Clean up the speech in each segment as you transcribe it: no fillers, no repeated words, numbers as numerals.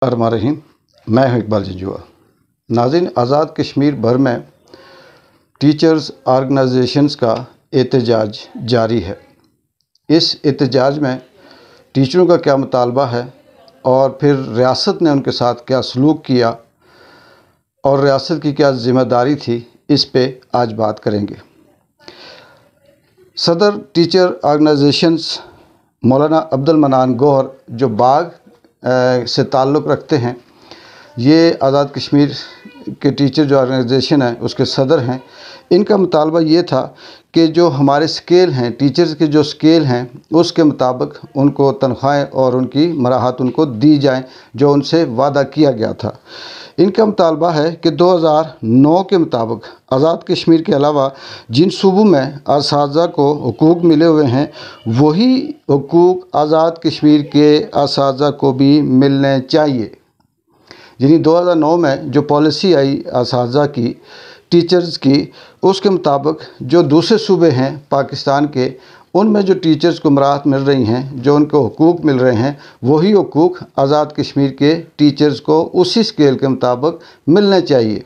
الرحمن الرحیم، میں ہوں اقبال جنجوعہ۔ ناظرین، آزاد کشمیر بھر میں ٹیچرز آرگنائزیشنز کا احتجاج جاری ہے۔ اس احتجاج میں ٹیچروں کا کیا مطالبہ ہے اور پھر ریاست نے ان کے ساتھ کیا سلوک کیا اور ریاست کی کیا ذمہ داری تھی، اس پہ آج بات کریں گے۔ صدر ٹیچر آرگنائزیشنز مولانا عبدالمنان گوہر، جو باغ سے تعلق رکھتے ہیں، یہ آزاد کشمیر کے ٹیچر جو آرگنائزیشن ہے اس کے صدر ہیں۔ ان کا مطالبہ یہ تھا کہ جو ہمارے سکیل ہیں، ٹیچرز کے جو سکیل ہیں، اس کے مطابق ان کو تنخواہیں اور ان کی مراحت ان کو دی جائیں جو ان سے وعدہ کیا گیا تھا۔ ان کا مطالبہ ہے کہ 2009 کے مطابق آزاد کشمیر کے علاوہ جن صوبوں میں اساتذہ کو حقوق ملے ہوئے ہیں، وہی حقوق آزاد کشمیر کے اساتذہ کو بھی ملنے چاہیے۔ یعنی 2009 میں جو پالیسی آئی اساتذہ کی، ٹیچرز کی، اس کے مطابق جو دوسرے صوبے ہیں پاکستان کے، ان میں جو ٹیچرز کو مراحت مل رہی ہیں، جو ان کو حقوق مل رہے ہیں، وہی حقوق آزاد کشمیر کے ٹیچرز کو اسی اسکیل کے مطابق ملنے چاہیے۔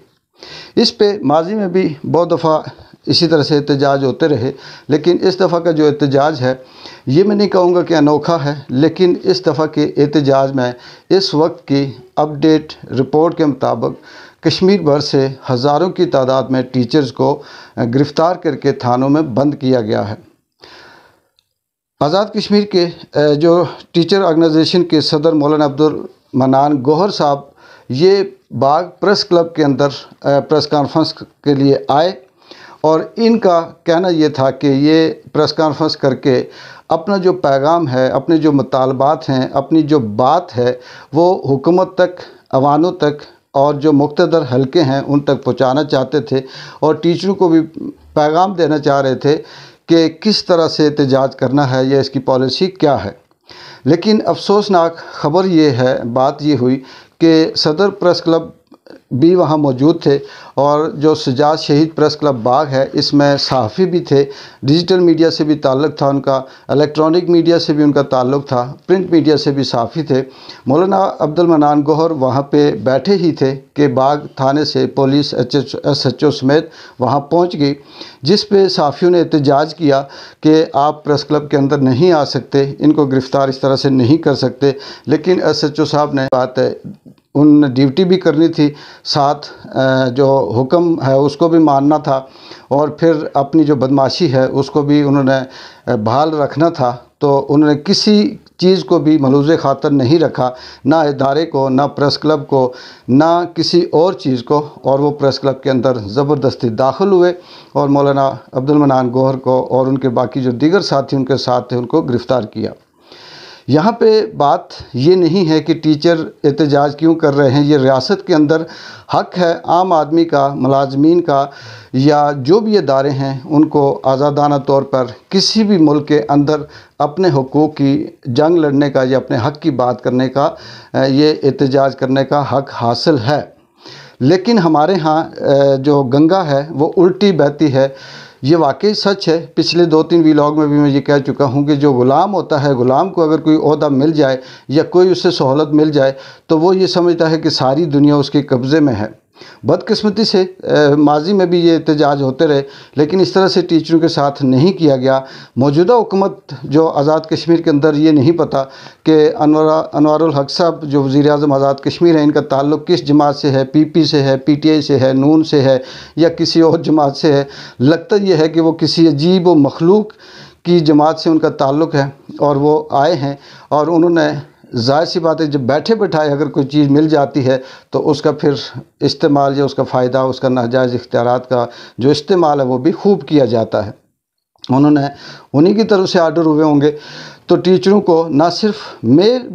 اس پہ ماضی میں بھی بہت دفعہ اسی طرح سے احتجاج ہوتے رہے، لیکن اس دفعہ کا جو احتجاج ہے یہ میں نہیں کہوں گا کہ انوکھا ہے، لیکن اس دفعہ کے احتجاج میں اس وقت کی اپ ڈیٹ رپورٹ کے مطابق کشمیر بھر سے ہزاروں کی تعداد میں ٹیچرز کو گرفتار کر کے تھانوں میں بند کیا گیا ہے۔ آزاد کشمیر کے جو ٹیچر آرگنائزیشن کے صدر مولانا عبدالمنان گوہر صاحب یہ باغ پریس کلب کے اندر پریس کانفرنس کے لیے آئے، اور ان کا کہنا یہ تھا کہ یہ پریس کانفرنس کر کے اپنا جو پیغام ہے، اپنے جو مطالبات ہیں، اپنی جو بات ہے، وہ حکومت تک، عوانوں تک اور جو مقتدر حلقے ہیں ان تک پہنچانا چاہتے تھے، اور ٹیچروں کو بھی پیغام دینا چاہ رہے تھے کہ کس طرح سے احتجاج کرنا ہے یا اس کی پالیسی کیا ہے۔ لیکن افسوسناک خبر یہ ہے، بات یہ ہوئی کہ صدر پریس کلب بھی وہاں موجود تھے، اور جو سجاد شہید پریس کلب باغ ہے اس میں صحافی بھی تھے، ڈیجیٹل میڈیا سے بھی تعلق تھا ان کا، الیکٹرانک میڈیا سے بھی ان کا تعلق تھا، پرنٹ میڈیا سے بھی صحافی تھے۔ مولانا عبدالمنان گوہر وہاں پہ بیٹھے ہی تھے کہ باغ تھانے سے پولیس ایس ایچ او سمیت وہاں پہنچ گئی، جس پہ صحافیوں نے احتجاج کیا کہ آپ پریس کلب کے اندر نہیں آ سکتے، ان کو گرفتار اس طرح سے نہیں کر سکتے۔ لیکن ایس ایچ او صاحب نے بات ہے، ان نے ڈیوٹی بھی کرنی تھی، ساتھ جو حکم ہے اس کو بھی ماننا تھا، اور پھر اپنی جو بدمعاشی ہے اس کو بھی انہوں نے بحال رکھنا تھا، تو انہوں نے کسی چیز کو بھی ملوث خاطر نہیں رکھا، نہ ادارے کو، نہ پریس کلب کو، نہ کسی اور چیز کو، اور وہ پریس کلب کے اندر زبردستی داخل ہوئے اور مولانا عبدالمنان گوہر کو اور ان کے باقی جو دیگر ساتھی ان کے ساتھ تھے ان کو گرفتار کیا۔ یہاں پہ بات یہ نہیں ہے کہ ٹیچر احتجاج کیوں کر رہے ہیں، یہ ریاست کے اندر حق ہے عام آدمی کا، ملازمین کا، یا جو بھی ادارے ہیں ان کو آزادانہ طور پر کسی بھی ملک کے اندر اپنے حقوق کی جنگ لڑنے کا یا اپنے حق کی بات کرنے کا، یہ احتجاج کرنے کا حق حاصل ہے۔ لیکن ہمارے ہاں جو گنگا ہے وہ الٹی بہتی ہے، یہ واقعی سچ ہے۔ پچھلے 2-3 ویلاگ میں بھی میں یہ کہہ چکا ہوں کہ جو غلام ہوتا ہے، غلام کو اگر کوئی عہدہ مل جائے یا کوئی اس سے سہولت مل جائے تو وہ یہ سمجھتا ہے کہ ساری دنیا اس کے قبضے میں ہے۔ بدقسمتی سے ماضی میں بھی یہ احتجاج ہوتے رہے، لیکن اس طرح سے ٹیچروں کے ساتھ نہیں کیا گیا۔ موجودہ حکومت جو آزاد کشمیر کے اندر، یہ نہیں پتہ کہ انوار الحق صاحب جو وزیر اعظم آزاد کشمیر ہیں، ان کا تعلق کس جماعت سے ہے، پی پی سے ہے، پی ٹی آئی سے ہے، نون سے ہے، یا کسی اور جماعت سے ہے۔ لگتا یہ ہے کہ وہ کسی عجیب و مخلوق کی جماعت سے ان کا تعلق ہے، اور وہ آئے ہیں، اور انہوں نے ظاہر سی بات ہے جب بیٹھے بٹھائے اگر کوئی چیز مل جاتی ہے تو اس کا پھر استعمال یا اس کا فائدہ، اس کا ناجائز اختیارات کا جو استعمال ہے وہ بھی خوب کیا جاتا ہے۔ انہی کی طرف سے آرڈر ہوئے ہوں گے۔ تو ٹیچروں کو نہ صرف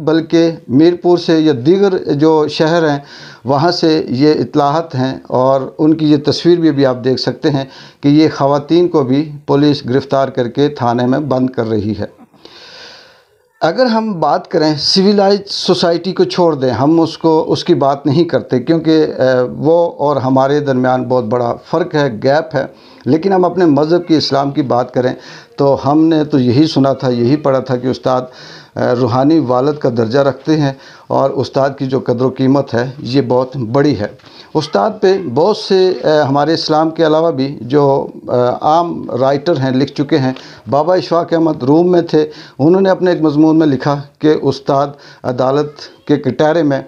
بلکہ میرپور سے یا دیگر جو شہر ہیں وہاں سے یہ اطلاعات ہیں، اور ان کی یہ تصویر بھی آپ دیکھ سکتے ہیں کہ یہ خواتین کو بھی پولیس گرفتار کر کے تھانے میں بند کر رہی ہے۔ اگر ہم بات کریں سویلائز سوسائٹی کو چھوڑ دیں، ہم اس کی بات نہیں کرتے کیونکہ وہ اور ہمارے درمیان بہت بڑا فرق ہے، گیپ ہے۔ لیکن ہم اپنے مذہب کی، اسلام کی بات کریں تو ہم نے تو یہی سنا تھا، یہی پڑھا تھا کہ استاد रूहानी वालद का दर्जा रखते हैं और उस्ताद की जो कदर कीमत है ये बहुत बड़ी है। उस्ताद पे बहुत से हमारे इस्लाम के अलावा भी जो आम राइटर हैं लिख चुके हैं। बाबा इशफाक अहमद रूम में थे, उन्होंने अपने एक मज़मून में लिखा कि उस्ताद अदालत के कटहरे में,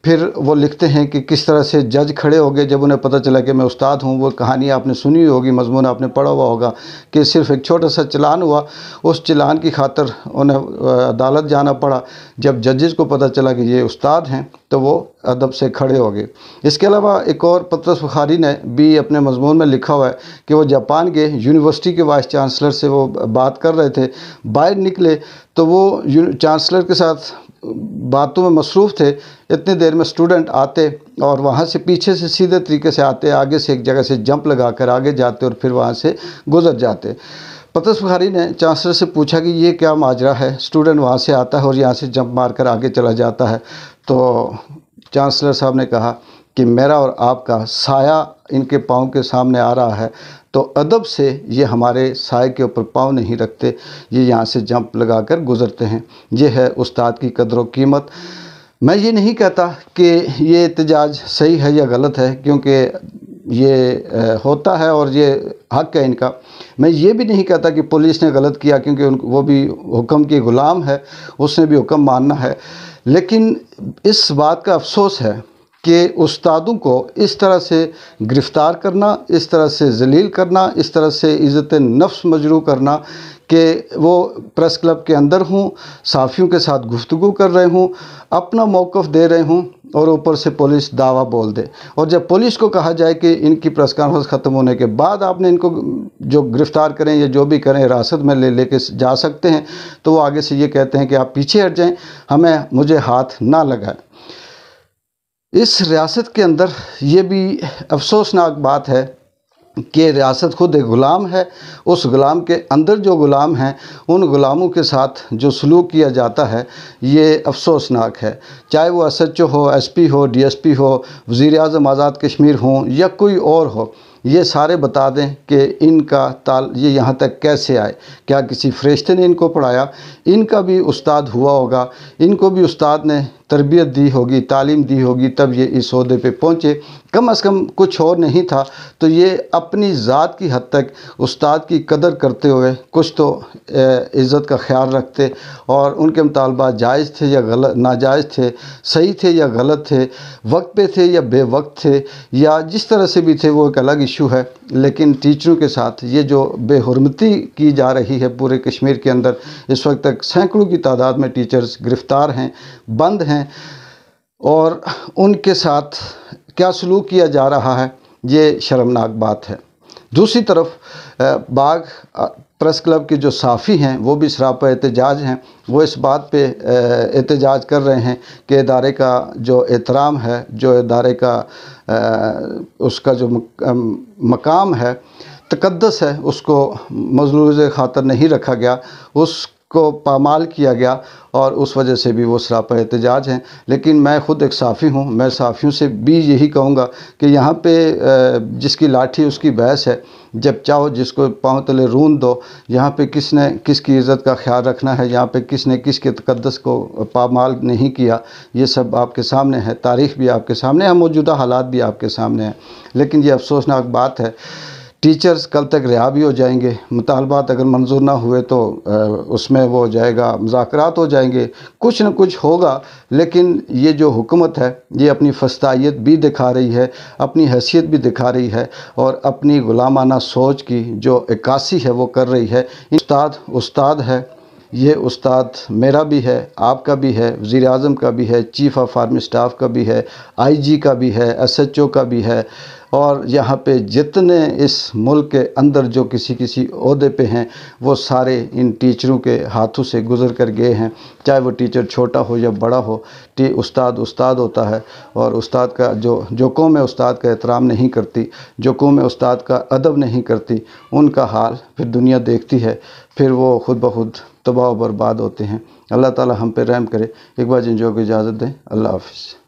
फिर वो लिखते हैं कि किस तरह से जज खड़े हो गए जब उन्हें पता चला कि मैं उस्ताद हूँ। वो कहानी आपने सुनी होगी, मज़मून आपने पढ़ा हुआ होगा कि सिर्फ़ एक छोटा सा चलान हुआ, उस चलान की खातर उन्हें अदालत जाना पड़ा। जब जजेस को पता चला कि ये उस्ताद हैं तो वो अदब से खड़े हो गए। इसके अलावा एक और पतरस बुखारी ने भी अपने मज़मून में लिखा हुआ है कि वो जापान के यूनिवर्सिटी के वाइस चांसलर से वो बात कर रहे थे, बाहर निकले तो वो चांसलर के साथ बातों में मसरूफ़ थे। इतनी देर में स्टूडेंट आते और वहाँ से पीछे से सीधे तरीके से आते, आगे से एक जगह से जंप लगा कर आगे जाते और फिर वहाँ से गुज़र जाते। पतरस बुखारी ने चांसलर से पूछा कि ये क्या माजरा है, स्टूडेंट वहाँ से आता है और यहाँ से जंप मार कर आगे चला जाता है। तो चांसलर साहब ने कहा कि मेरा और आपका साया इनके पाँव के सामने आ रहा है, तो अदब से ये हमारे साए के ऊपर पाँव नहीं रखते, ये यहाँ से जंप लगा कर गुज़रते हैं। ये है उस्ताद की कदर व कीमत। मैं ये नहीं कहता कि ये एहतजाज सही है या गलत है, क्योंकि ये होता है और ये हक़ है इनका। मैं ये भी नहीं कहता कि पुलिस ने गलत किया, क्योंकि वो भी हुक्म की ग़ुलाम है, उसने भी हुक्म मानना है। लेकिन इस बात का अफसोस है कि उस्तादों को इस तरह से गिरफ़्तार करना, इस तरह से ज़लील करना, इस तरह से इज़्ज़त नफ्स मजरूह करना कि वो प्रेस क्लब के अंदर हूँ, साफ़ियों के साथ गुफ्तगू कर रहे हूँ, अपना मौक़िफ़ दे रहे हूँ और ऊपर से पुलिस दावा बोल दे। और जब पुलिस को कहा जाए कि इनकी प्रेस कॉन्फ्रेंस ख़त्म होने के बाद आपने इनको जो गिरफ़्तार करें या जो भी करें हिरासत में लेके जा सकते हैं, तो वो आगे से ये कहते हैं कि आप पीछे हट जाएँ, मुझे हाथ ना लगाएं। इस रियासत के अंदर ये भी अफसोसनाक बात है कि रियासत खुद एक ग़ुलाम है। उस ग़ुलाम के अंदर जो ग़ुलाम हैं, उन ग़ुलामों के साथ जो सलूक किया जाता है ये अफसोसनाक है। चाहे वो SHO हो, SP हो, DSP हो, वज़ीर-ए-आज़म आज़ाद कश्मीर हों या कोई और हो, ये सारे बता दें कि इनका ये यहाँ तक कैसे आए। क्या किसी फ़रिश्ते ने इनको पढ़ाया? इनका भी उस्ताद हुआ होगा, इनको भी उस्ताद ने तरबियत दी होगी, तालीम दी होगी, तब ये इस ओहदे पे पहुँचे। कम अज़ कम कुछ और नहीं था तो ये अपनी ज़ात की हद तक उस्ताद की कदर करते हुए कुछ तो इज़्ज़त का ख़्याल रखते, और उनके मुतालबात जायज़ थे या गलत, नाजायज़ थे, सही थे या गलत थे, वक्त पे थे या बेवक्त थे, या जिस तरह से भी थे वो एक अलग इशू है। लेकिन टीचरों के साथ ये जो बेहुरमती की जा रही है पूरे कश्मीर के अंदर, इस वक्त तक सैकड़ों की तादाद में टीचर्स गिरफ़्तार हैं, बंद हैं, और उनके साथ क्या सलूक किया जा रहा है, ये शर्मनाक बात है। दूसरी तरफ बाग प्रेस क्लब के जो साफ़ी हैं वो भी सरापा एहतजाज हैं। वो इस बात पे एहतजाज कर रहे हैं कि इदारे का जो एहतराम है, जो इदारे का उसका जो मकाम है, तक़द्दुस है, उसको मज़लूज़ ख़ातर नहीं रखा गया, उसको पामाल किया गया, और उस वजह से भी वो सरापा एहतजाज हैं। लेकिन मैं ख़ुद एक साफ़ी हूँ, मैं साफ़ियों से भी यही कहूँगा कि यहाँ पे जिसकी लाठी उसकी भैंस है, जब चाहो जिसको पाँव तले रूंद दो। यहाँ पे किसने किसकी इज़्ज़त का ख्याल रखना है, यहाँ पे किसने किसके तक़द्दुस को पामाल नहीं किया, ये सब आपके सामने है। तारीख़ भी आपके सामने है, मौजूदा हालात भी आपके सामने हैं। लेकिन ये अफसोसनाक बात है, टीचर्स कल तक रिहा भी हो जाएंगे, मुतालबात अगर मंजूर ना हुए तो उसमें वो हो जाएगा, मुज़ाकरात हो जाएंगे, कुछ न कुछ होगा। लेकिन ये जो हुकूमत है ये अपनी फस्तायत भी दिखा रही है, अपनी हैसियत भी दिखा रही है, और अपनी ग़ुलामाना सोच की जो इक्कासी है वो कर रही है। उस्ताद उस्ताद है, ये उस्ताद मेरा भी है, आपका भी है, वज़ीर-ए-आज़म का भी है, चीफ़ ऑफ आर्मी स्टाफ का भी है, IG का भी है, SHO का भी है, और यहाँ पे जितने इस मुल्क के अंदर जो किसी ओहदे पे हैं वो सारे इन टीचरों के हाथों से गुज़र कर गए हैं। चाहे वो टीचर छोटा हो या बड़ा हो, उस्ताद उस्ताद होता है। और उस्ताद का जो कौम है उस्ताद का एहतराम नहीं करती, जो कौम है उस्ताद का अदब नहीं करती, उनका हाल फिर दुनिया देखती है, फिर वो खुद ब खुद तबाह व बर्बाद होते हैं। अल्लाह ताला हम पे रहम करे। एक बार जिन जो को इजाज़त दें। अल्लाह हाफ़िज़।